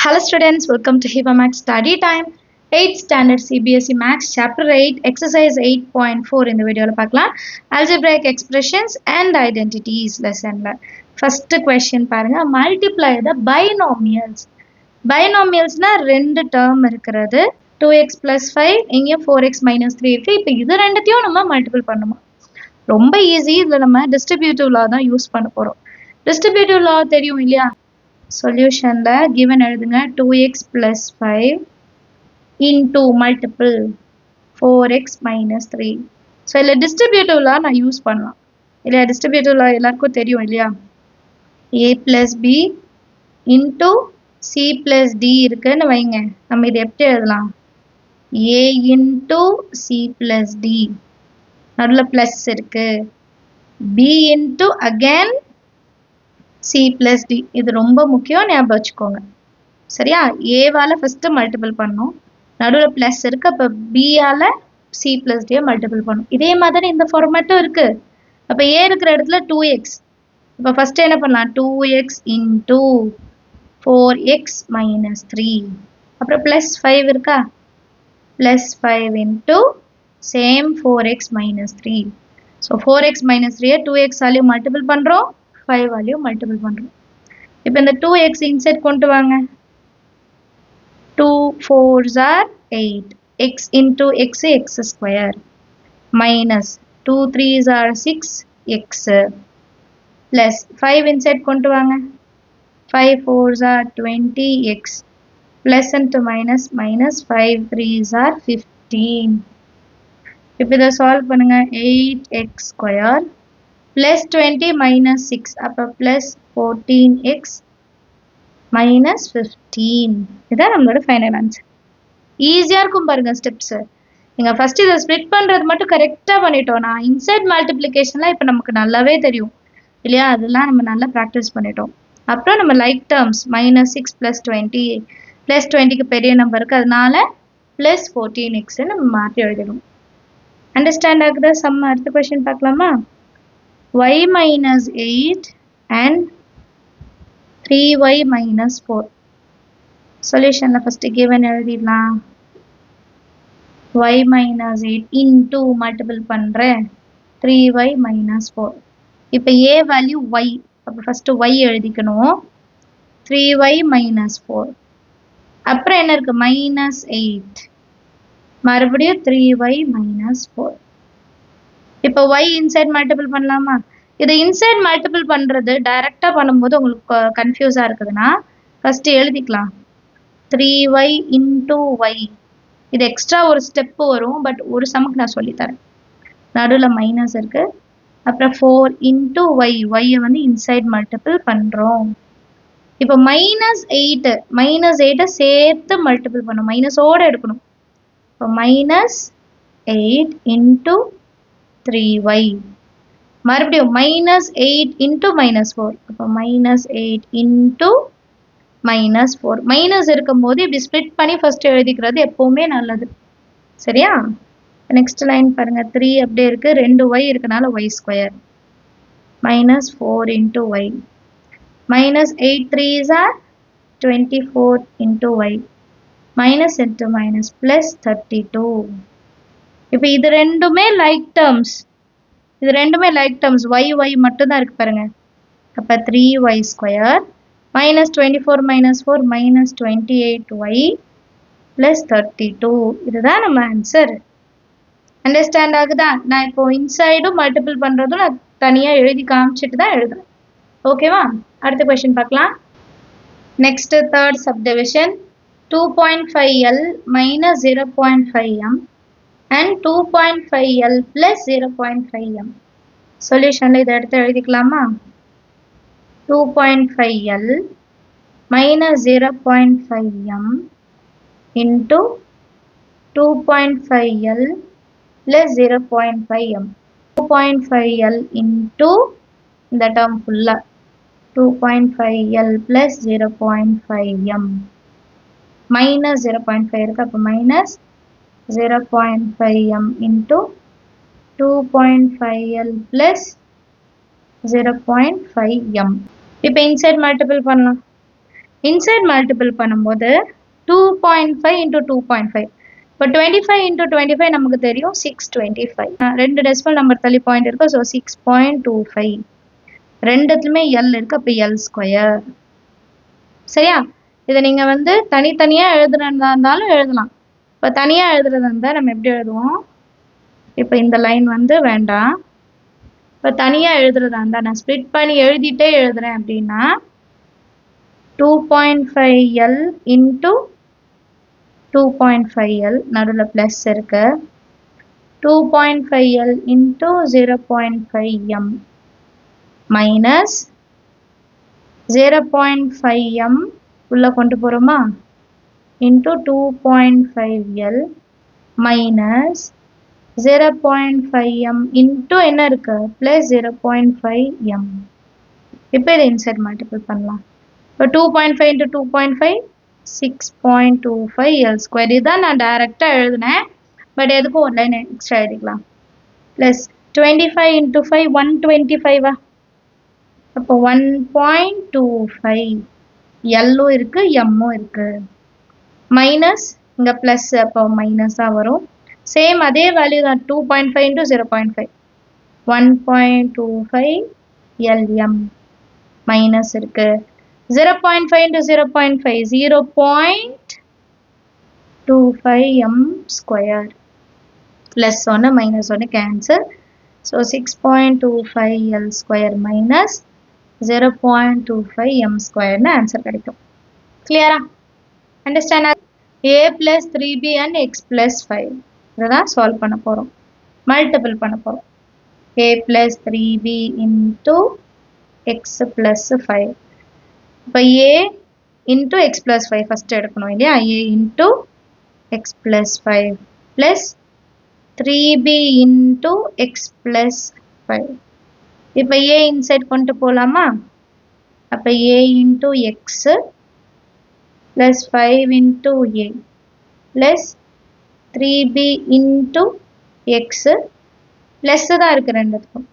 Hello students, welcome to Hiba Max Study Time. 8th Standard CBSE Max Chapter 8 Exercise 8.4 இந்த வீடியோல பார்க்கலாம். Algebraic expressions and identities lessonல. First question பாருங்க, multiply the binomials. Binomialsனா ரெண்டு term இருக்கிறது. 2x plus 5 இங்க 4x minus 3 இருக்கு. இப்போ இது ரெண்டுத்தையும் நம்ம மல்டிபிள் பண்ணுமா. ரொம்ப ஈஸி. இதில் நம்ம distributive law தான் யூஸ் பண்ண போறோம். Distributive law தெரியும் இல்லையா? Solution la given எழுதுங்க 2x plus 5 into multiple 4x minus 3. So இல்ல distributive law நான் யூஸ் பண்ணலாம். இல்லையா distributive law எல்லாருக்கும் தெரியும் இல்லையா? a plus b into c plus d இருக்குன்னு வைங்க. நம்ம இது எப்படி எழுதலாம்? a into c plus d. நடுவுல plus இருக்கு. b into again c plus d. இது ரொம்ப முக்கியம், ஞாபகம் வச்சுக்கோங்க. சரியா? a வால ஃபர்ஸ்ட் மல்டிபிள் பண்ணோம். நடுவுல பிளஸ் இருக்கு. அப்ப b ஆல c plus d மல்டிபிள் பண்ணோம். இதே மாதிரி இந்த ஃபார்மேட்டும் இருக்கு. அப்ப a இருக்கிற இடத்துல 2x. அப்ப ஃபர்ஸ்ட் என்ன பண்ணலாம்? 2x into 4x minus 3. அப்புறம் plus 5 இருக்கா? plus 5 into same 4x minus 3. So 4x minus 3 2x ஆலையும் multiple பண்றோம். 5 வாலையும் மல்டிபிள் பண்றோம். இப்போ இந்த 2x இன்சைட் கொண்டு வாங்க. 2 4s are 8. x into x x square minus 2 3s are 6x plus 5 inside கொண்டு வாங்க. 5 4s are 20x plus into minus minus 5 3s are 15. இப்போ இதை சால்வ் பண்ணுங்க. 8x square plus 20 minus 6 அப்போ plus 14x minus 15. இதான் நம்மளோட ஃபைனல் ஆன்சர். ஈஸியா இருக்கும் பாருங்க ஸ்டெப்ஸ். நீங்க ஃபர்ஸ்ட் இதை ஸ்ப்ளிட் பண்றது மட்டும் கரெக்டா பண்ணிட்டோம்னா இன்சைட் மல்டிப்ளிகேஷன்லாம் இப்போ நமக்கு நல்லாவே தெரியும் இல்லையா? அதெல்லாம் நம்ம நல்லா ப்ராக்டிஸ் பண்ணிட்டோம். அப்புறம் நம்ம like terms minus 6 plus 20 plus 20க்கு பெரிய நம்பருக்கு அதனால plus 14x நம்ம மாற்றி எழுதிடும். அண்டர்ஸ்டாண்ட் ஆகுதா? சம் அடுத்த கொஸ்டின் பார்க்கலாமா? y minus 8 and 3y minus 4. Solution la first given எழுதிடலாம். y minus 8 into multiple பண்றேன் 3y minus 4. இப்போ a value y. அப்போ first y எழுதிக்கணும். 3y minus 4. அப்புறம் என்ன இருக்கு? minus 8. மறுபடியும் 3y minus 4. இப்போ y inside multiple பண்ணலாமா? இது inside multiple பண்றது டைரக்டா பண்ணும்போது உங்களுக்கு கன்ஃபியூஸா இருக்குதுன்னா ஃபர்ஸ்ட் எழுதிக்கலாம். 3y into y. இது எக்ஸ்ட்ரா ஒரு ஸ்டெப் வரும், பட் ஒரு சமக்கு நான் சொல்லித்தரேன். நடுவுல மைனஸ் இருக்கு. அப்புறம் 4 into y. y வந்து இன்சைட் மல்டிபிள் பண்றோம். இப்போ -8 சேர்த்து மல்டிபிள் பண்ணும். மைனஸோட எடுக்கணும். இப்போ -8 into 3y. மறுபடியும் -8 into -4. அப்போ -8 into -4. மைனஸ் இருக்கும்போது இப்படி ஸ்ப்ளிட் பண்ணி ஃபர்ஸ்ட் எழுதிக்கிறது எப்பவுமே நல்லது. சரியா? நெக்ஸ்ட் லைன் பாருங்க. 3 அப்படியே இருக்கு. 2y இருக்கனால y square -4 into y. -8 3s are 24 into y. minus into minus plus 32. இப்போ இது ரெண்டுமே லைக் டேர்ம்ஸ். y மட்டும் தான் இருக்கு பாருங்க. அப்ப 3y square minus 24 minus 4 minus 28y plus 32. இதுதான் நம்ம ஆன்சர். அண்டர்ஸ்டாண்ட் ஆகுதா? நான் இப்போ இன்சைடும் மல்டிபிள் பண்றதும் நான் தனியா எழுதி காமிச்சிட்டு தான் எழுதுறேன். ஓகேவா? அடுத்த கொஸ்டின் பார்க்கலாம். Next third subdivision 2.5l minus 0.5m and 2.5l plus 0.5m. சொல்யூஷன்ல இதை எடுத்து எழுதிக்கலாமா? 2.5l minus 0.5m into 2.5l plus 0.5m. 2.5l into இந்த term full-ஆ 2.5l plus 0.5m minus 0.5 இருக்கு. அப்போ minus 0.5m into 2.5l plus 0.5m. இப்போ inside multiple பண்ணலாம். Inside multiple பண்ணும்போது 2.5 into 2.5. இப்போ 25 into 25 நமக்கு தெரியும் 625. ரெண்டு டெசிமல் நம்பர் தள்ளி பாயிண்ட் இருக்கு. ஸோ 6.25. ரெண்டுத்துலையுமே எல் இருக்கு. அப்போ எல் ஸ்கொயர். சரியா? இதை நீங்கள் வந்து தனித்தனியாக எழுதுறதா இருந்தாலும் எழுதலாம். இப்போ தனியாக எழுதுறதா இருந்தால் நம்ம எப்படி எழுதுவோம்? இப்போ இந்த லைன் வந்து வேண்டாம். இப்போ தனியாக எழுதுறதா இருந்தால் நான் ஸ்ப்ளிட் பண்ணி எழுதிட்டே எழுதுறேன் அப்படின்னா 2.5L into 2.5L நடுவில் ப்ளஸ் இருக்கு. 2.5L into 0.5M minus 0.5M உள்ள கொண்டு போகிறோமா into 2.5L minus 0.5M into என்ன இருக்கு ப்ளஸ் 0.5M. இப்போ இதை இன்சைட் மல்டிபிள் பண்ணலாம். இப்போ 2.5 into 2.5 6.25 L ஸ்கொயர். இதுதான் நான் டைரெக்டாக எழுதினேன். பட் எதுக்கும் ஒரு லைன் எக்ஸ்ட்ரா எழுதிக்கலாம். Plus 25 into 5 125. அப்போ 1.25 எல்லும் இருக்கு எம்மும் இருக்கு. மைனஸ் இங்கே ப்ளஸ் அப்போ மைனஸாக வரும். சேம் அதே வேல்யூ தான் 2.5 into 0.5 1.25 LM மைனஸ் இருக்கு. 0.5 into 0.5 0.25M ஸ்கொயர். ப்ளஸ் ஒன்று மைனஸ் ஒன்று cancel. So 6.25L square minus 0.25M ஸ்கொயர்னு ஆன்சர் கிடைக்கும். கிளியரா? Understand? A plus 3B and X plus 5 இதுதான் சால்வ் பண்ண போகிறோம். மல்டிபிள் பண்ண போகிறோம். A plus 3B into X plus 5. இப்போ A into X plus 5 first எடுக்கணும் இல்லையா? A into X plus 5 plus 3B into X plus 5. இப்போ A இன்சைட் கொண்டு போகலாமா? அப்போ A into X plus 5 into A plus 3B into X plus தான் இருக்கு ரெண்டுத்துக்கும்.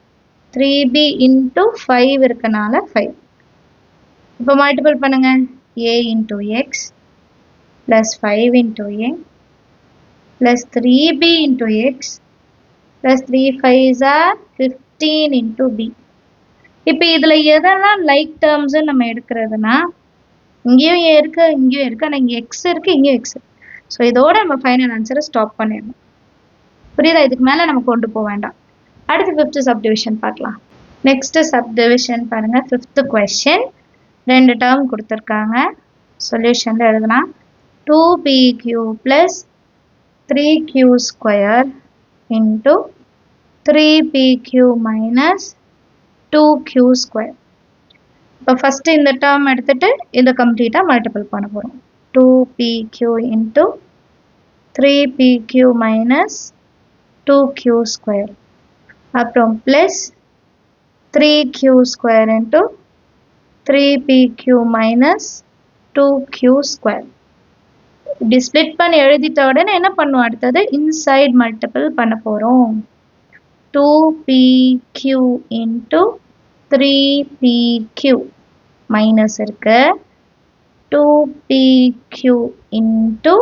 3B into 5 இருக்கனால 5. இப்போ மல்டிபிள் பண்ணுங்க. A into X plus 5 into A plus 3B into X plus 3 5s are 15 into B. இப்போ இதில் எதெல்லாம் லைக் டேர்ம்ஸு நம்ம எடுக்கிறதுனா இங்கேயும் A இருக்கு இங்கேயும் இருக்கு. ஆனால் இங்கே X இருக்கு இங்கேயும் X. ஸோ இதோட நம்ம ஃபைனல் ஆன்சரை ஸ்டாப் பண்ணிடணும். புரியுதா? இதுக்கு மேலே நம்ம கொண்டு போக வேண்டாம். அடுத்து ஃபிஃப்த்து சப்டிவிஷன் பார்க்கலாம். நெக்ஸ்ட்டு சப்டிவிஷன் பாருங்கள். ஃபிஃப்த்து கொஸ்டின் ரெண்டு டேர்ம் கொடுத்துருக்காங்க. சொல்யூஷனில் எழுதுனா 2PQ plus 3Q square into 3PQ minus 2Q square. இப்போ ஃபஸ்ட்டு இந்த டேர்ம் எடுத்துகிட்டு இதை கம்ப்ளீட்டாக மல்டிபிள் பண்ண போகிறோம். 2PQ into 3PQ minus 2Q square. அப்புறம் plus 3Q square into 3PQ minus 2Q square. இப்படி ஸ்ப்ளிட் பண்ணி எழுதிட்ட உடனே என்ன பண்ணுவோம்? அடுத்தது இன்சைட் மல்டிபிள் பண்ண போகிறோம். 2PQ into 3PQ மைனஸ் இருக்கு. 2PQ into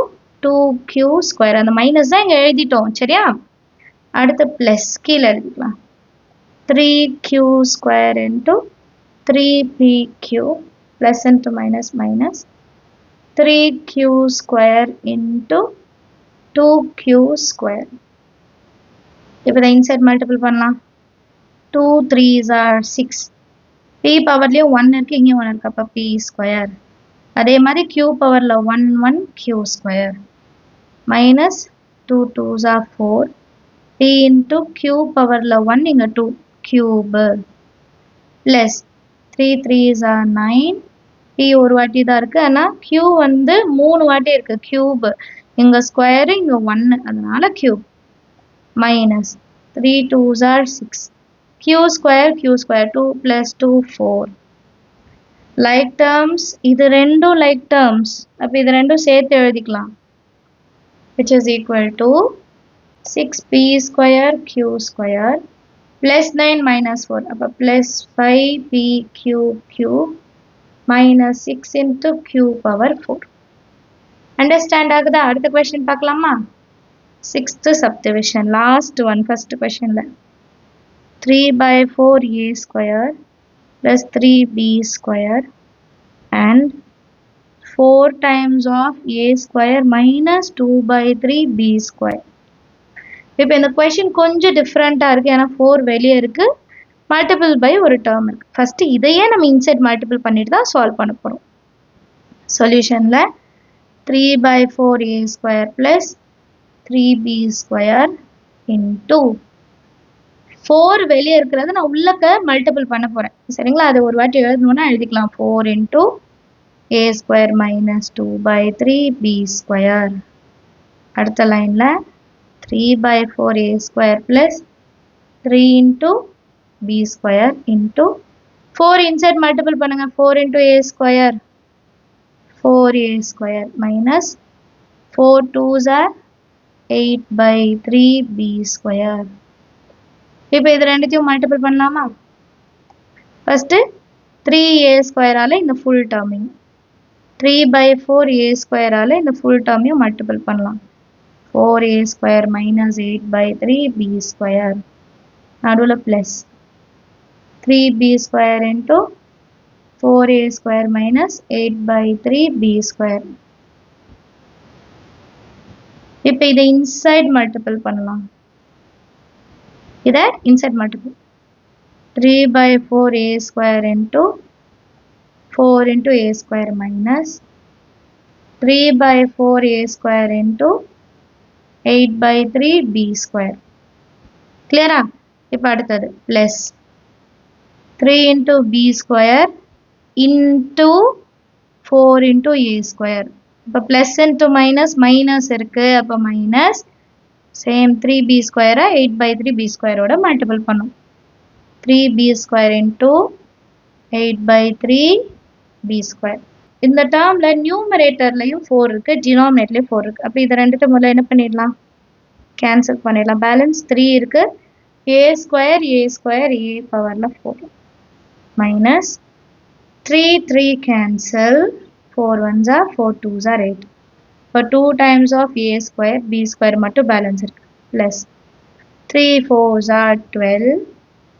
2Q square. அந்த மைனஸ் தான் இங்கே எழுதிட்டோம். சரியா? அடுத்து ப்ளஸ் கீழே எழுதிக்கலாம். 3Q square into 3PQ plus into minus minus 3Q square into 2Q square. இப்போ இதை இன்சைட் மல்டிபிள் பண்ணலாம். 2 3s are 6. P பவர்லேயும் 1 இருக்குது இங்கேயும் 1 இருக்குது. அப்போ P ஸ்கொயர். அதே மாதிரி Q பவரில் 1 1 Q square minus 2 2s are 4. P into Q பவரில் 1 இங்கே 2 cube plus 3 3s are 9. P ஒரு வாட்டி தான் இருக்குது. ஆனால் Q வந்து 3 வாட்டி இருக்குது. கியூபு இங்கே ஸ்கொயரு இங்கே 1 அதனால cube minus 3 2s are 6. Q square 2 plus 2 4. Like terms இது ரெண்டும் லைக் டேர்ம்ஸ். அப்போ இது ரெண்டும் சேர்த்து எழுதிக்கலாம். which is equal to 6P square Q square plus 9 minus 4. அப்போ plus 5PQ cube minus 6 into q power 4. Understand ஆகுதா? அடுத்த question பார்க்கலாமா? 6th subdivision, last one, first question ல 3 by 4a square plus 3b square and 4 times of a square minus 2 by 3b square. இப்போ இந்த question கொஞ்சம் டிஃப்ரெண்ட்டாக இருக்குது. ஏன்னா 4 வெளியே இருக்குது, மல்டிபிள் பை ஒரு டேர்ம் இருக்குது. ஃபஸ்ட்டு இதையே நம்ம இன்சைட் மல்டிபிள் பண்ணிட்டு தான் சால்வ் பண்ண போகிறோம். சொல்யூஷனில் 3 by 4a square plus 3b square into 4 வெளியே இருக்கிறது நான் உள்ளக்க மல்டிபிள் பண்ண போகிறேன். சரிங்களா? அது ஒரு வாட்டி எழுதணும்னா எழுதிக்கலாம். 4 into a square minus 2 by 3b square. அடுத்த லைனில் 3 by 4a square plus 3 into b square into 4 inside multiple பண்ணுங்க. 4 into a square 4a square minus 4 2s are 8 by 3b square. இப்போ இது ரெண்டுத்தையும் மல்டிபிள் பண்ணலாமா? ஃபஸ்ட்டு 3a ஸ்கொயரால் இந்த full terming, 3 by 4a ஸ்கொயரால் இந்த full டேர்மையும் multiple பண்ணலாம். 4a square minus 8 by 3b square, நடுவில் plus 3b square into 4a square minus 8 by 3b square. இப்போ இதை இன்சைட் மல்டிபிள் பண்ணலாம். இதை inside multiple 3 by 4a square into 4 into a square minus 3 by 4a square into 8 by 3b square. கிளியரா? இப்போ அடுத்தது plus 3 into b square into 4 into a square. இப்போ plus into minus, minus இருக்குது, அப்போ minus same 3b ஸ்கொயரை 8 by 3b ஸ்கொயரோட multiple பண்ணும். 3b square into 8 by 3b square. இந்த டேர்மில் நியூமரேட்டர்லையும் 4 இருக்குது, டினாமினேட்டர்லையும் 4 இருக்குது. அப்போ இதை ரெண்டுட்டு முதல்ல என்ன பண்ணிடலாம்? கேன்சல் பண்ணிடலாம். பேலன்ஸ் 3 இருக்குது. a ஸ்கொயர் a பவரில் 4 minus 3 cancel, 4 1s are 4 2s are 8. இப்போ 2 times of a square b square மட்டும் பேலன்ஸ் இருக்கு. Plus 3 4s are 12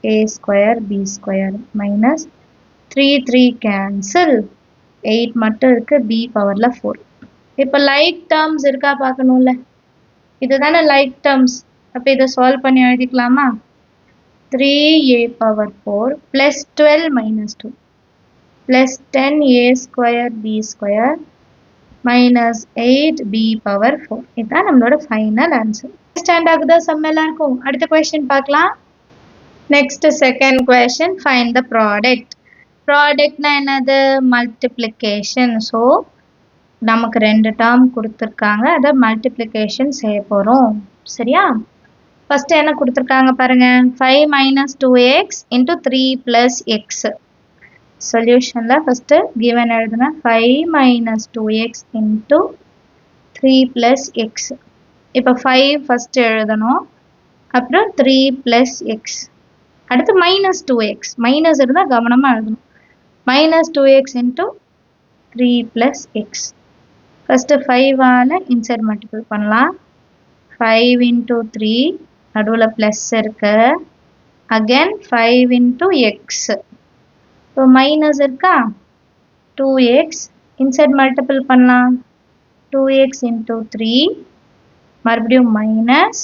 a square b square minus 3 cancel, 8 மட்டும் இருக்கு, b பவரில் 4. இப்போ லைக் டேர்ம்ஸ் இருக்கா பார்க்கணும்ல, இதுதானே லைக் டேர்ம்ஸ். அப்போ இதை சால்வ் பண்ணி எழுதிக்கலாமா? 3a power 4 plus 12 minus 2 plus 10a square b square minus 8b power 4. இதுதான் நம்மளோட ஃபைனல் ஆன்சர். ஸ்டாண்ட் ஆகுதா சம் எல்லாருக்கும்? அடுத்த கொஸ்டின் பார்க்கலாம். Next second question, find the product. ப்ராடக்ட்னா என்னது? மல்டிப்ளிகேஷன். ஸோ நமக்கு 2 டேர்ம் கொடுத்துருக்காங்க, அதை மல்டிப்ளிகேஷன் செய்ய போகிறோம். சரியா? ஃபஸ்ட்டு என்ன கொடுத்துருக்காங்க பாருங்க, 5 minus 2x into 3 plus x. சொல்யூஷனில் ஃபஸ்ட்டு கிவன் எழுதுனா 5 minus 2x into 3 plus x. இப்போ 5 ஃபஸ்ட்டு எழுதணும், அப்புறம் 3 plus x, அடுத்து minus 2x. மைனஸ் இருந்தால் கவனமாக எழுதணும். minus 2x into 3 plus x. First 5ஆல் இன்சைட் மல்டிபிள் பண்ணலாம். 5 into 3, நடுவில் ப்ளஸ் இருக்கு, அகேன் 5 into x. இப்போ மைனஸ் இருக்கா, 2x இன்சைட் மல்டிபிள் பண்ணலாம். 2x into 3, மறுபடியும் மைனஸ்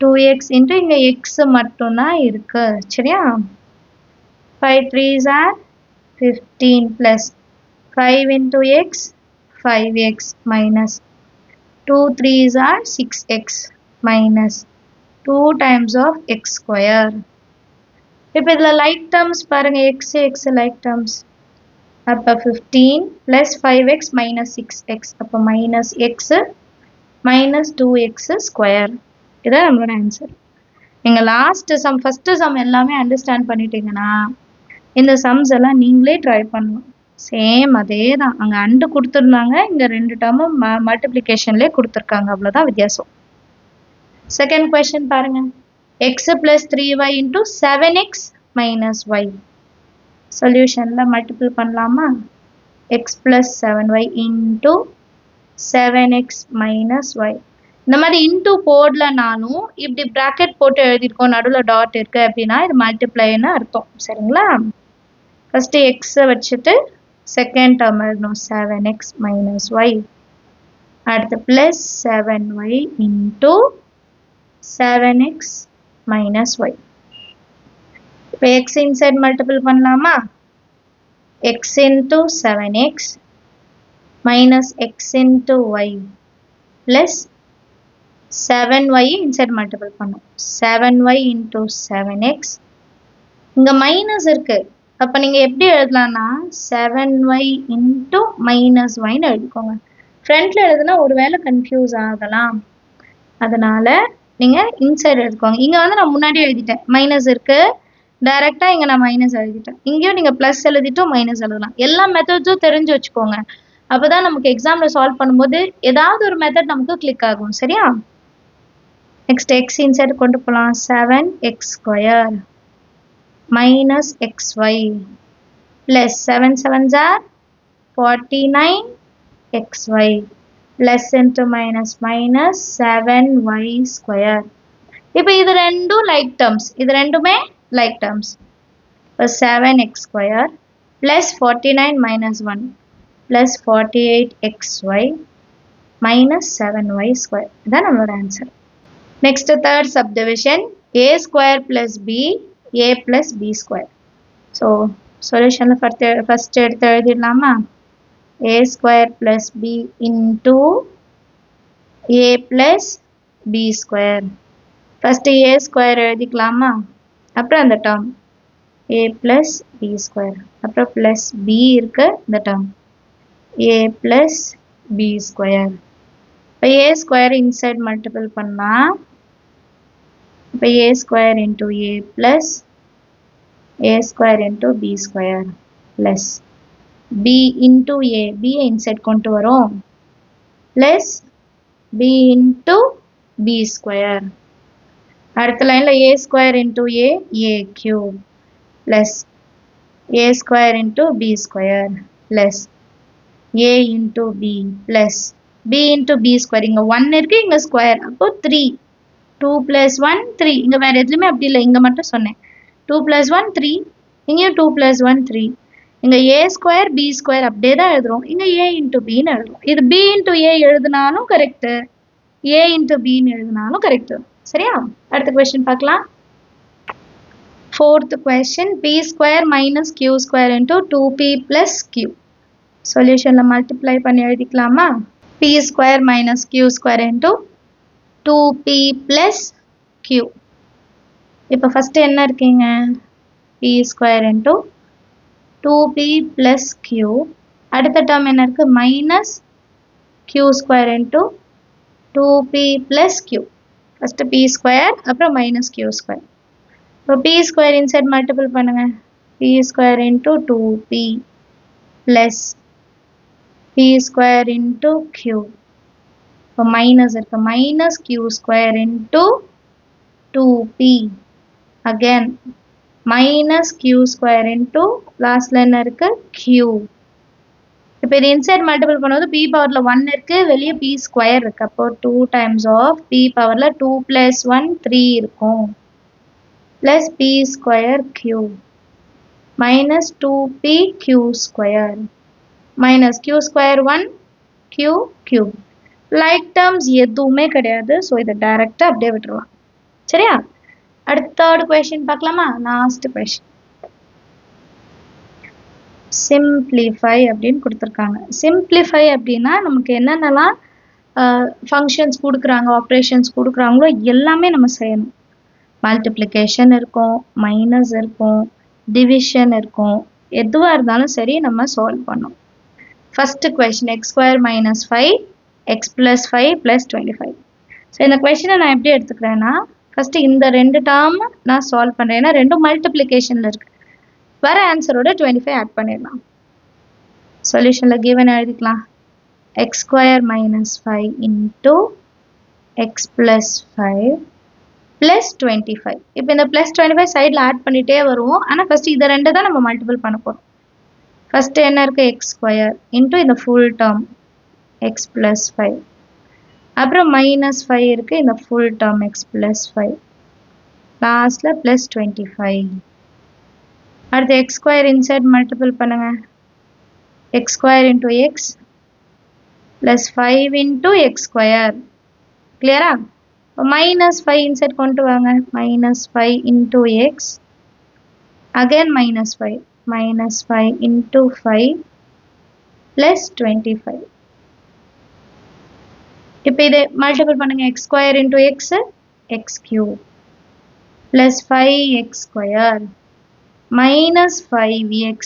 2x into இங்கே x மட்டும்தான் இருக்கு. சரியா? 5 3s are 15 plus 5 into x 5x minus 2 3s are 6x minus 2 times of x square. இப்போ இதில் லைக் டேர்ம்ஸ் பாருங்க, x லைக் டேர்ம்ஸ். அப்போ 15 plus 5x minus 6x, அப்போ minus x minus 2x square. இதான் நம்மளோட ஆன்சர். நீங்கள் லாஸ்ட் சம் ஃபஸ்ட்டு சம் எல்லாமே understand பண்ணிட்டீங்கன்னா இந்த சம்ஸ் எல்லாம் நீங்களே ட்ரை பண்ணலாம். சேம் அதே தான், அங்கே அண்டு கொடுத்துருந்தாங்க, இங்கே 2 டேர்மும் மல்டிப்ளிகேஷன்லேயே கொடுத்துருக்காங்க, அவ்வளோதான் வித்தியாசம். செகண்ட் கொஸ்டின் பாருங்க, x plus 3y into 7x minus y. சொல்யூஷன்ல மல்டிபிள் பண்ணலாமா? x plus 7y into 7x minus y. இந்த மாதிரி இன்டூ போடலனாலும் இப்படி பிராக்கெட் போட்டு எழுதிருக்கோம், நடுவில் டாட் இருக்கு அப்படின்னா இது மல்டிப்ளைன்னு அர்த்தம். சரிங்களா? ஃபர்ஸ்ட் எக்ஸை வச்சுட்டு செகண்ட் டேர்ம் எழுதணும் 7x minus y. அடுத்து plus 7y into 7x minus y. இப்போ x இன்சைட் மல்டிபிள் பண்ணலாமா? x into 7x minus x into y plus 7y inside multiple பண்ணும் 7y into 7x. இங்க மைனஸ் இருக்கு, அப்ப நீங்க எப்படி எழுதலாம்னா 7y into minus y ன்னு எழுதிக்கோங்க. ஃப்ரண்ட்ல எழுதுனா ஒருவேளை கன்ஃபியூஸ் ஆகலாம், அதனால நீங்க இன்சைட் எழுதிக்கோங்க. இங்க வந்து நான் முன்னாடி எழுதிட்டேன், மைனஸ் இருக்கு, டைரக்டா இங்க நான் மைனஸ் எழுதிட்டேன். இங்கேயும் நீங்க பிளஸ் எழுதிட்டும் மைனஸ் எழுதலாம். எல்லா மெத்தட்ஸும் தெரிஞ்சு வச்சுக்கோங்க, அப்பதான் நமக்கு எக்ஸாம்ல சால்வ் பண்ணும்போது ஏதாவது ஒரு மெத்தட் நமக்கு கிளிக் ஆகும். சரியா? நெக்ஸ்ட் எக்ஸ் இன்சைட் கொண்டு போகலாம். 7x square minus xy plus 7 7s are 49xy plus into minus minus 7y square. இப்போ இது ரெண்டும் லைக் டேர்ம்ஸ், இது ரெண்டுமே like terms. So 7x square plus 49 minus 1 plus 48xy minus 7y square. That's our answer. Next third subdivision, a square plus b, a plus b square. So solution first எழுதிடலாமா? a square plus b into a plus b square. First a square எழுதிக்கலாமா? அப்புறம் அந்த term a plus b square, அப்புறம் plus b இருக்கு இந்த term a plus b square. இப்போ a square inside multiple பண்ணா இப்போ a square into a plus a square into b square plus b into a, b inside கொண்டு வரும் plus b into b square. அடுத்த லைன்ல a square into a cube plus a square into b square plus a into b plus b into b square. இங்க 1 இருக்கு, இங்க square, அப்போ 3. 2 plus 1 3. இங்க வேற எதுவுமே அப்படி இல்லை, இங்க மட்டும் சொன்னேன். 2 plus 1 3, இங்கேயும் 2 plus 1 3. இங்க a square b square அப்படியே தான் எழுதுறோம், இங்க a into b ன்னு எழுதுறோம். இது b into a எழுதினாலும் கரெக்ட், a into b ன்னு எழுதினாலும் கரெக்ட். சரியா? அடுத்த क्वेश्चन பார்க்கலாம். Fourth question, p square minus q square into 2p plus q. Solutionல multiply பண்ணி எழுதிக்கலாமா? p square minus q square into 2p plus q. இப்போ first என்ன இருக்கீங்க? p square into 2p plus q. அடுத்த term என்ன இருக்கு? minus q square into 2p plus q. First p square, அப்புறம் minus q square. இப்போ p square inside multiple பண்ணுங்க. p square into 2p plus p square into q. இப்போ minus இருக்கு, minus q square into 2p. Again minus q square into lastல என்ன இருக்கு? q. இப்போ இது inside multiple பண்ணும்போது p பவர்ல 1 இருக்கு, வெளியே p square இருக்கு, அப்போ 2 times of p பவர்ல 2 plus 1 3 இருக்கும் plus p square q minus 2p q square minus q square 1 q cube. Like terms எதுவுமே கிடையாது, ஸோ இதை டைரக்டாக அப்படியே விட்டுருவான். சரியா? அடுத்த third question பார்க்கலாமா? Last question. சிம்பிளிஃபை அப்படின்னு கொடுத்துருக்காங்க. சிம்பிளிஃபை அப்படின்னா நமக்கு என்னென்னலாம் ஃபங்க்ஷன்ஸ் கொடுக்குறாங்க, ஆப்ரேஷன்ஸ் கொடுக்குறாங்களோ எல்லாமே நம்ம செய்யணும். மல்டிப்ளிகேஷன் இருக்கும், மைனஸ் இருக்கும், டிவிஷன் இருக்கும், எதுவாக இருந்தாலும் சரி நம்ம சால்வ் பண்ணோம். First question X square minus 5 X plus 5 plus 25. So இந்த கொஸ்டினை நான் எப்படி எடுத்துக்கிறேன்னா, ஃபர்ஸ்ட் இந்த ரெண்டு டேர்ம் நான் சால்வ் பண்ணுறேன், ஏன்னா ரெண்டும் மல்டிப்ளிகேஷனில் இருக்கு. வர ஆன்சரோட 25 ஆட் பண்ணிடலாம். சொல்யூஷனில் கிவன் எழுதிக்கலாம். X square minus 5 into X plus 5 plus 25. இப்போ இந்த plus 25 சைடில் ஆட் பண்ணிட்டே வருவோம். ஆனால் ஃபஸ்ட்டு இதை ரெண்டு தான் நம்ம மல்டிபிள் பண்ண போகிறோம். ஃபஸ்ட்டு என்ன இருக்குது எக்ஸ் ஸ்கொயர் இன்ட்டு இந்த ஃபுல் டேர்ம் எக்ஸ் ப்ளஸ் 5. அப்புறம் மைனஸ் 5 இருக்குது இந்த ஃபுல் டேர்ம் எக்ஸ் ப்ளஸ் 5. லாஸ்ட்டில் ப்ளஸ் 25. அடுத்து எக்ஸ் ஸ்கொயர் இன்சைட் மல்டிபிள் பண்ணுங்க. X square into X plus 5 into X square. கிளியரா? minus 5 inside கொண்டு வாங்க. minus 5 into x again minus 5 into 5 plus 25. இப்போ இதை மல்டிபிள் பண்ணுங்க. x square into x x cube plus 5x square minus 5x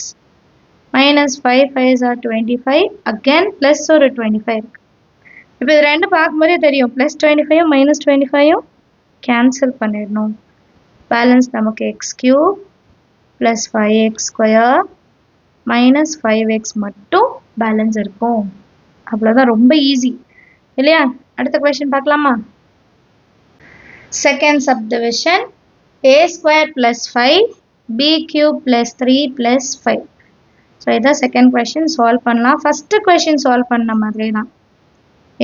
minus 5 5s are 25 again plus ஒரு 25. இப்போ இது ரெண்டு பார்க்கும்போதே தெரியும் ப்ளஸ் 25 மைனஸ் 25 கேன்சல் பண்ணிடணும். பேலன்ஸ் நமக்கு X cube plus 5x square minus 5x மட்டும் பேலன்ஸ் இருக்கும். அவ்வளோதான், ரொம்ப ஈஸி இல்லையா? அடுத்த கொஸ்டின் பார்க்கலாமா? Second subdivision a square plus 5 b cube plus 3 plus 5. So இதான் செகண்ட் கொஸ்டின் சால்வ் பண்ணலாம். ஃபஸ்ட்டு கொஸ்டின் சால்வ் பண்ண மாதிரி தான்.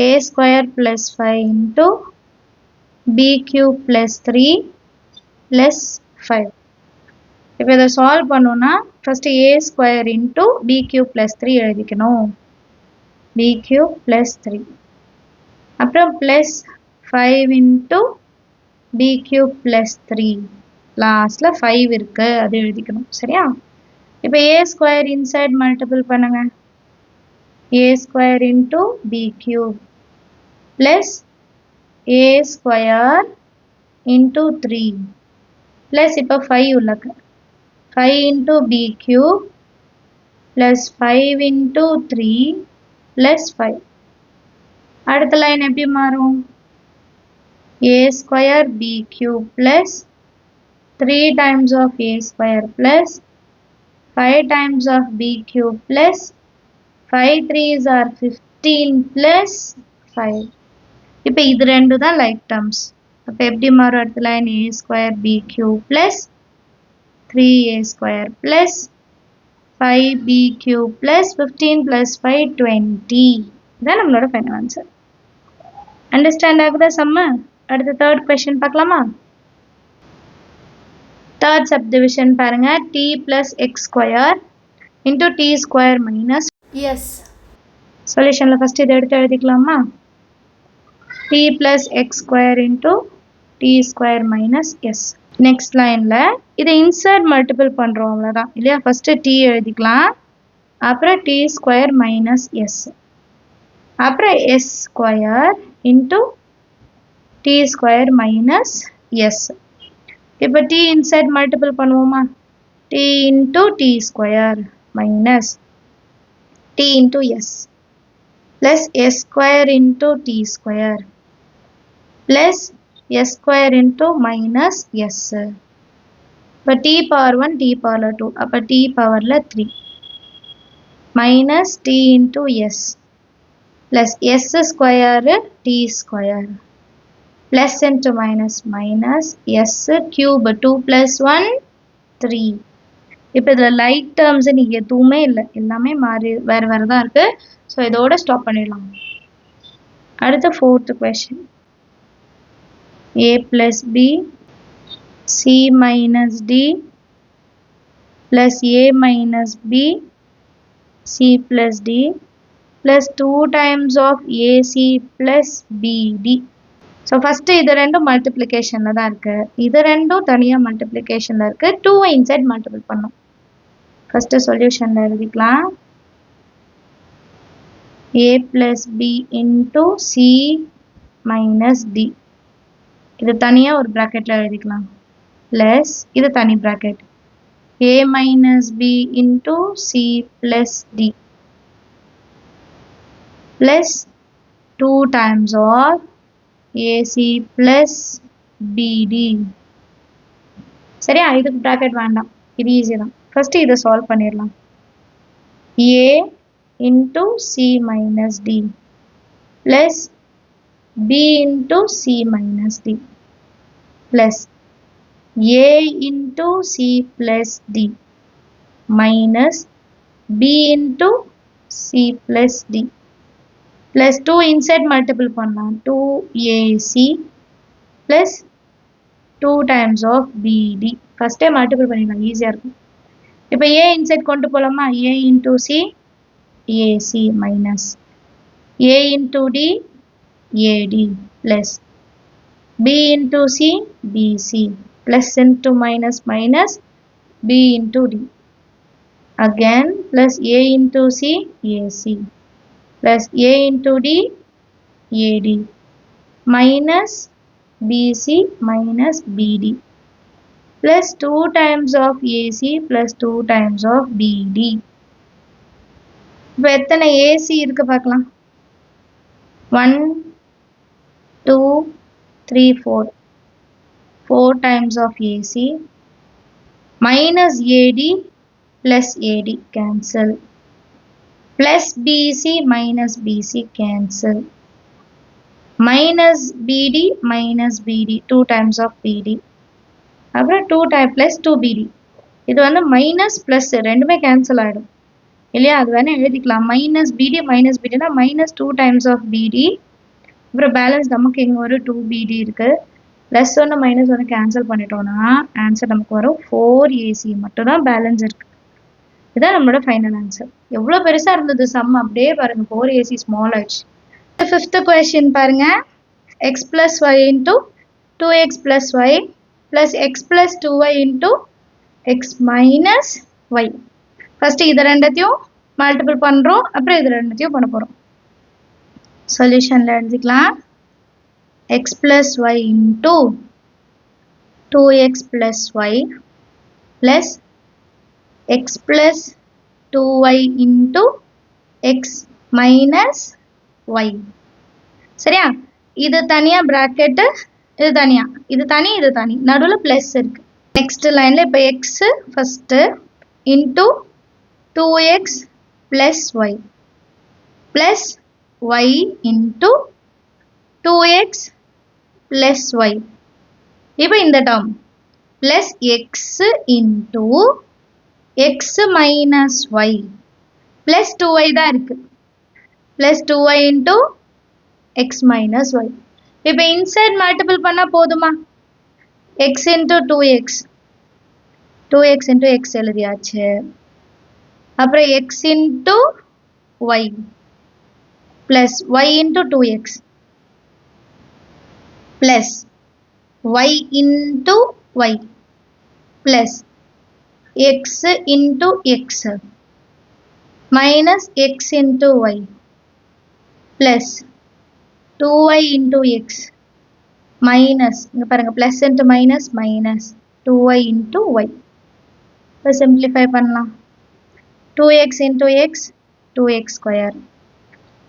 a square plus 5 into b cube plus 3 plus 5. இப்போ இதை சால்வ் பண்ணோம்னா first a square into b cube plus 3 எழுதிக்கணும். b cube plus 3 அப்புறம் plus 5 into b cube plus 3 லாஸ்ட்டில் 5 இருக்கு, அது எழுதிக்கணும். சரியா? இப்போ a square inside மல்டிபிள் பண்ணுங்க. a square into b cube plus a square into 3 plus இப்போ 5 உள்ளக்கு 5 into b cube plus 5 into 3 plus 5. அடுத்த லைன் எப்படி மாறும்? a square b cube plus 3 times of a square plus 5 times of b cube plus 5 3s are 15 plus 5. இப்போ இது ரெண்டு தான் like terms. அப்போ எப்படி மாறும்? அடுத்த line a square b cube plus 3a square plus 5b cube plus 15 plus 5 20. இதான் நம்மளோட ஃபைனல் ஆன்சர். அண்டர்ஸ்டாண்ட் ஆகுதா சம்ம? அடுத்த தேர்ட் கொஸ்டின் பார்க்கலாமா? தேர்ட் சப்டிவிஷன் பாருங்க. t plus x square into t square minus s. சொல்யூஷனில் ஃபஸ்ட் இதை எடுத்து எழுதிக்கலாமா? t plus x square into t square minus s. next lineல இதை insert multiple பண்றோம், அவ்வளவுதான் இல்லையா? first t எழுதிக்கலாம், அப்புறம் t square minus s, அப்புறம் s square into t square minus s. இப்போ t insert multiple பண்ணுவோமா? t into t square minus t into s plus s square into t square plus s square into minus s. இப்போ t power 1 t power 2 அப்போ t power 3 minus t into s plus s square t square plus into minus minus s cube 2 plus 1 3. இப்போ இதில் like terms நீங்கள் எதுவுமே இல்லை, எல்லாமே மாறி வேறு வேறு தான் இருக்குது. ஸோ இதோட ஸ்டாப் பண்ணிடலாம். அடுத்த fourth question. a plus b c minus d plus a minus b c plus d plus 2 times of ac plus bd. So first இது ரெண்டும் மல்டிப்ளிகேஷனில் தான் இருக்குது, இது ரெண்டும் தனியாக மல்டிப்ளிகேஷனில் இருக்குது. 2 இன்சைட் மல்டிபிள் பண்ணோம். ஃபஸ்ட்டு சொல்யூஷனில் எழுதிக்கலாம். a plus b into c minus d. இது தனியாக ஒரு ப்ராக்கெட்டில் எழுதிக்கலாம். ப்ளஸ் இது தனி bracket a minus b into c plus d plus 2 times of ac plus bd. சரியா? இதுக்கு ப்ராக்கெட் வேண்டாம், இது ஈஸி தான். ஃபஸ்ட்டு இதை சால்வ் பண்ணிடலாம். a into c minus d plus b into c minus d plus a into c plus d minus b into c plus d plus 2 inside multiple பண்ணலாம் 2ac plus 2 times of bd first time multiple பண்ணிடலாம் ஈஸியா இருக்கும் இப்போ a inside கொண்டு போலாமா a into c ac minus a into d ad plus b into c bc plus into minus minus b into d again plus a into c ac plus a into d ad minus bc minus bd plus 2 times of ac plus 2 times of bd இப்போ எத்தனை ac இருக்கு பார்க்கலாம் 1 2 3 4 4 times of ac minus ad plus ad cancel plus bc minus bc cancel minus bd minus bd 2 times of bd அப்புறம் 2 times plus 2bd இது வந்து minus plus ரெண்டுமே cancel ஆகிடும் இல்லையா அது வேணால் எழுதிக்கலாம் மைனஸ் பிடி மைனஸ் பிடினா மைனஸ் 2 டைம்ஸ் ஆஃப் பிடி அப்புறம் பேலன்ஸ் நமக்கு இங்கே ஒரு 2bd இருக்குது ப்ளஸ் ஒன்று மைனஸ் ஒன்று கேன்சல் பண்ணிட்டோம்னா ஆன்சர் நமக்கு வரும் 4ac மட்டும் தான் பேலன்ஸ் இருக்குது இதுதான் நம்மளோட ஃபைனல் ஆன்சர் எவ்வளோ பெருசாக இருந்தது சம் அப்படியே பாருங்கள் 4ac ஸ்மால் ஆயிடுச்சு ஃபிஃப்த்து கொஸ்டின் பாருங்கள் x plus y into 2x plus y plus x plus 2y into x minus y first இது ரெண்டத்தையும் மல்டிபிள் பண்ணுறோம் அப்புறம் இது ரெண்டத்தையும் பண்ண போகிறோம் சொல்யூஷனில் எழுதிக்கலாம் x plus y into 2x plus y plus x plus 2y into x minus y சரியா இது தனியா bracket இது தனியா இது தனி இது தனி நடுவுல பிளஸ் இருக்கு நெக்ஸ்ட் லைன்ல இப்போ x first into 2x plus y plus y into 2x plus y இப்போ இந்த term plus x into x minus y plus 2y தான் இருக்கு plus 2y into x minus y இப்போ inside multiple பண்ணா போதுமா x into 2x 2x into x எழுதியாச்சு அப்புறம் x into y plus y into 2x plus y into y plus x into x minus x into y plus 2y into x minus இங்க பாருங்க plus into minus minus 2y into y இப்போ simplify பண்ணலாம் 2x into x 2x square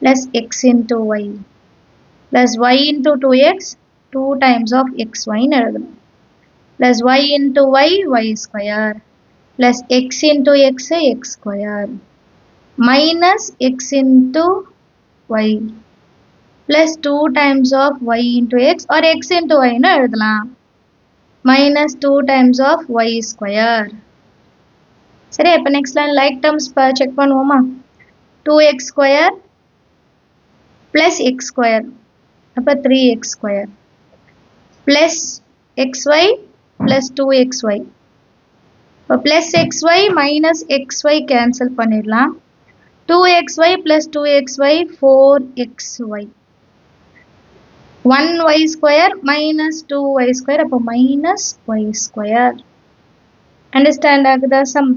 plus x into y plus y into 2x 2 times of xy எழுதணும் plus y into y y square plus x into x x square minus x into y plus 2 times of y into x or x into y னு எழுதலாம் minus 2 times of y square சரி இப்போ next line like terms check பண்ணுவோமா 2x square plus x square அப்போ 3x square plus xy plus 2xy இப்போ plus xy minus xy cancel பண்ணிடலாம் 2xy plus 2xy 4xy 1y square minus 2y square அப்போ minus y square understand ஆகுதா some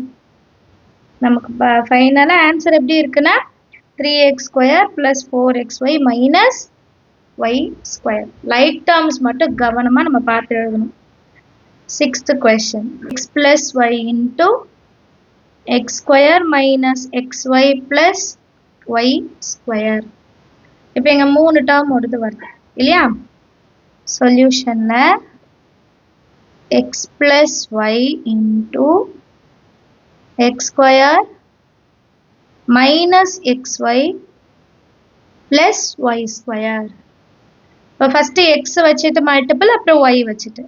நமக்கு ஃபைனலா answer எப்படி இருக்குன்னா 3x square plus 4xy minus y square like terms மட்டும் கவனமா நம்ம பார்த்து எழுதணும் sixth question x plus y into x square minus xy plus y square இப்போ இங்க மூணு டேர்ம் வருது இல்லையா சொல்யூஷன்ல x plus y into x square minus xy plus y square இப்போ ஃபர்ஸ்ட் x வச்சிட்டு மல்டிபிள் அப்புறம் y வச்சிட்டு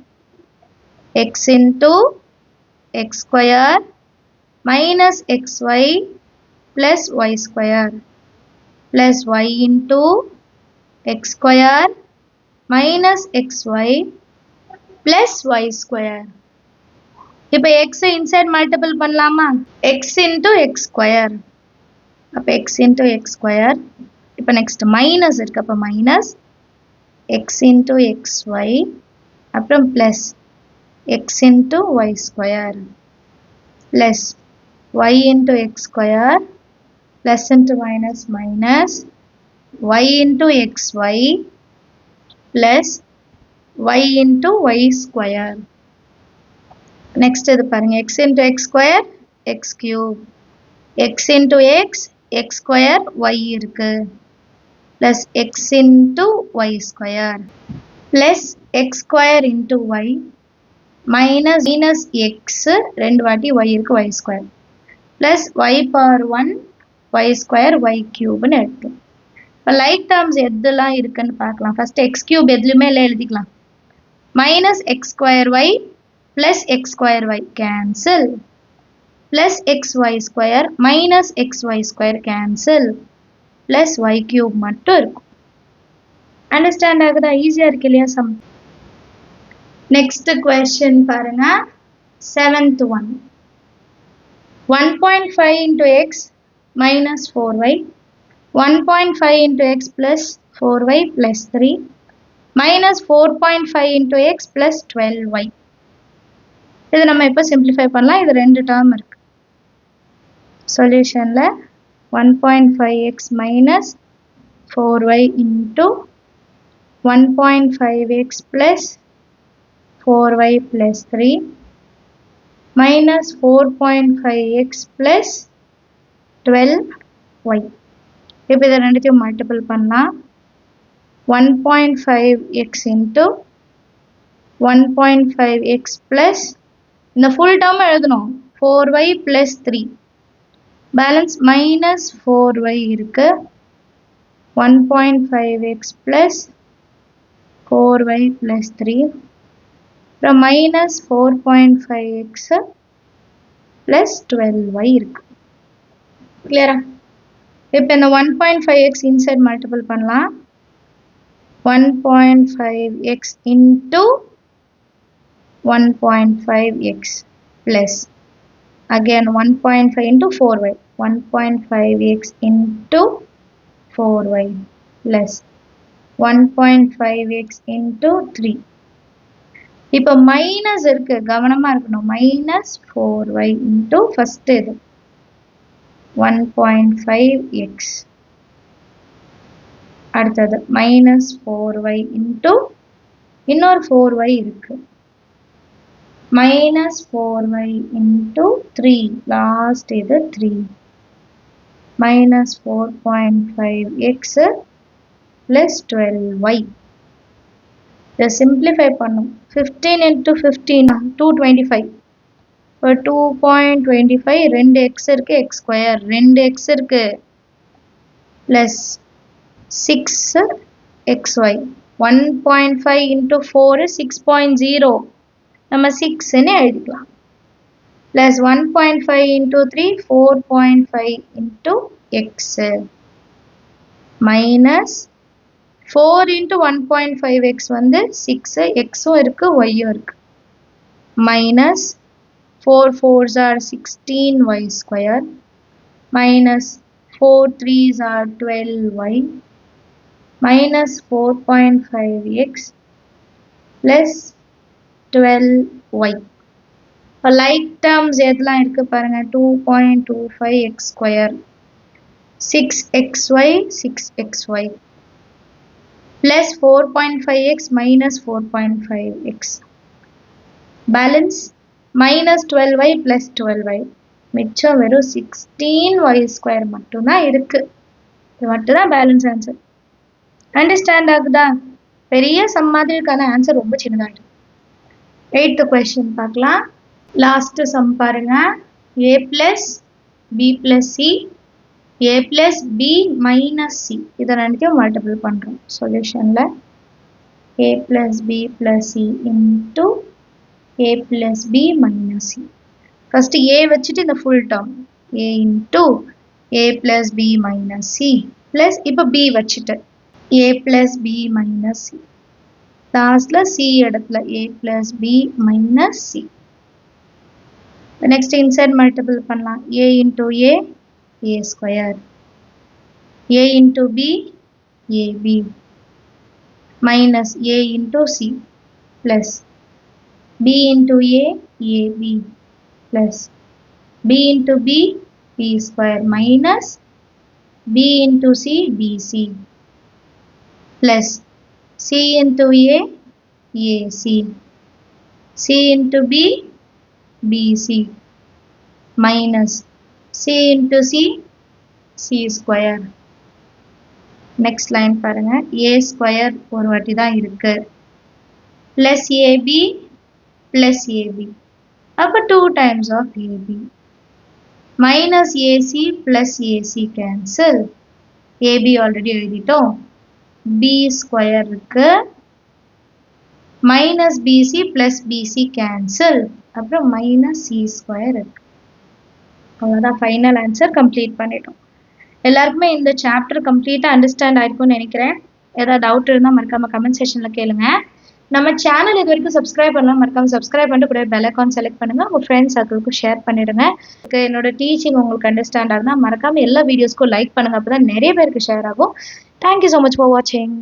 x into x square minus xy plus y square plus y into x square minus xy plus y square. இப்போ x inside multiple பண்ணலாமா? x into x square. அப்போ x into x square. இப்போ next minus இருக்கு. அப்போ minus x into xy அப்புறம் plus x into y square plus y into x square plus into minus minus y into xy plus y into y square. Next இது பாருங்க x into x square x cube x into x x square y இருக்கு plus x into y square plus x square into y minus x ரெண்டு வாட்டி y இருக்கு y square plus y power 1 y square y cube னு எடுத்துக்கலாம். இப்போ like terms எதெல்லாம் இருக்குன்னு பார்க்கலாம். ஃபர்ஸ்ட் x cube எதுலையுமே இல்லை எழுதிக்கலாம். minus x square y plus x square y cancel plus xy square minus xy square cancel plus y cube மட்டும் இருக்கும். அண்டர்ஸ்டாண்ட் ஆகுதா? ஈஸியா இருக்கு இல்லையா சம்? நெக்ஸ்ட் क्वेश्चन பாருங்க. 7th one 1.5 into x minus 4y 1.5 into x plus 4y plus 3 minus 4.5 into x plus 12y. இது நம்ம இப்போ simplify பண்ணலாம். இது ரெண்டு term இருக்கு. சொல்யூஷன்ல 1.5x minus 4y into 1.5x plus 4y plus 3 minus 4.5x plus 12y. இப்போ இதை ரெண்டுத்தையும் மல்டிபிள் பண்ணலாம். 1.5x into 1.5x plus இந்த ஃபுல் டேர்ம் எழுதணும் 4y plus 3 balance minus 4y இருக்கு 1.5x plus 4y plus 3 அப்புறம் minus 4.5x plus 12y இருக்கு. கிளியரா? இப்போ இந்த 1.5x இன்சைட் மல்டிபிள் பண்ணலாம். 1.5x into 1.5x plus again 1.5 into 4y 1.5x into 4y plus 1.5x into 3. இப்போ minus இருக்கு, கவனமா இருக்கணும். minus 4y into first இது 1.5x அடுத்தது minus 4y into இன்னொரு 4y இருக்கு minus 4y into 3 last இது 3 minus 4.5x plus 12y. இதை simplify பண்ணும். 15 into 15 225 இப்போ 2.25 ரெண்டு x இருக்கு x square ரெண்டு x இருக்கு plus 6xy 1.5 into 4 6.0 நம்ம 6 ன்னு எழுதிக்கலாம் plus 1.5 into 3 4.5 into x minus 4 into 1.5x வந்து 6 x-உம் இருக்கு y-யும் இருக்கு minus 4 4s are 16y square minus 4 3s are 12y minus 4.5x plus 12y. இப்போ லைக் டேர்ம்ஸ் எதெல்லாம் இருக்கு பாருங்க 2.25x square 6xy 6xy plus 4.5x minus 4.5x balance minus 12y plus 12y மிச்சம் வெறும் 16y square மட்டும்தான் இருக்கு. இது மட்டும்தான் பேலன்ஸ் ஆன்சர். அண்டர்ஸ்டாண்ட் ஆகுதா? பெரிய சம் மாதிரி இருக்கான ஆன்சர் ரொம்ப சின்னதாயிடும். 8th question பார்க்கலாம். லாஸ்ட் சம் பாருங்க. a plus b plus c a plus b minus c இதை ரெண்டுத்தையும் மல்டிபிள் பண்றோம். சொல்யூஷன்ல a plus b plus c into a plus b minus c. First a வச்சிட்டு இந்த full term a into a plus b minus c plus இப்போ b வச்சிட்டு a plus b minus c. லாஸ்ட்ல c இடத்துல a plus b minus c. Next inside multiple பண்ணலாம் a into a square, a into b ab minus a into c plus b into a ab plus b into b b square minus b into c bc plus c into a ac, c into b bc minus c into c c square. Next line பாருங்க a square ஒரு வாட்டி தான் இருக்கு plus ab plus ab அப்ப 2 times of ab minus ac plus ac cancel, ab already எழுதிட்டோம், b square இருக்கு minus bc plus bc cancel அப்புறம் minus c square இருக்கு. அவ்வளவுதான் ஃபைனல் ஆன்சர் கம்ப்ளீட் பண்ணிட்டோம். எல்லாருக்குமே இந்த சாப்டர் கம்ப்ளீட்டா அண்டர்ஸ்டாண்ட் ஆயிருக்கும்னு நினைக்கிறேன். ஏதாவது டவுட் இருந்தால் மறக்காம கமெண்ட் செக்ஷன்ல கேளுங்க. நம்ம சேனல் இது வரைக்கும் சப்ஸ்கிரைப் பண்ணலாம், மறக்காம சப்ஸ்கிரைப் பண்ணிட்டு கூட பெல் ஐகான் செலக்ட் பண்ணுங்க, உங்க ஃப்ரெண்ட்ஸ் சர்க்கிளுக்கு ஷேர் பண்ணிடுங்க. என்னோட டீச்சிங் உங்களுக்கு அண்டர்ஸ்டாண்ட் ஆகுதுன்னா மறக்காம எல்லா வீடியோஸ்க்கும் லைக் பண்ணுங்க, அப்பதான் நிறைய பேருக்கு ஷேர் ஆகும். தேங்க்யூ ஸோ மச் ஃபார் வாட்சிங்.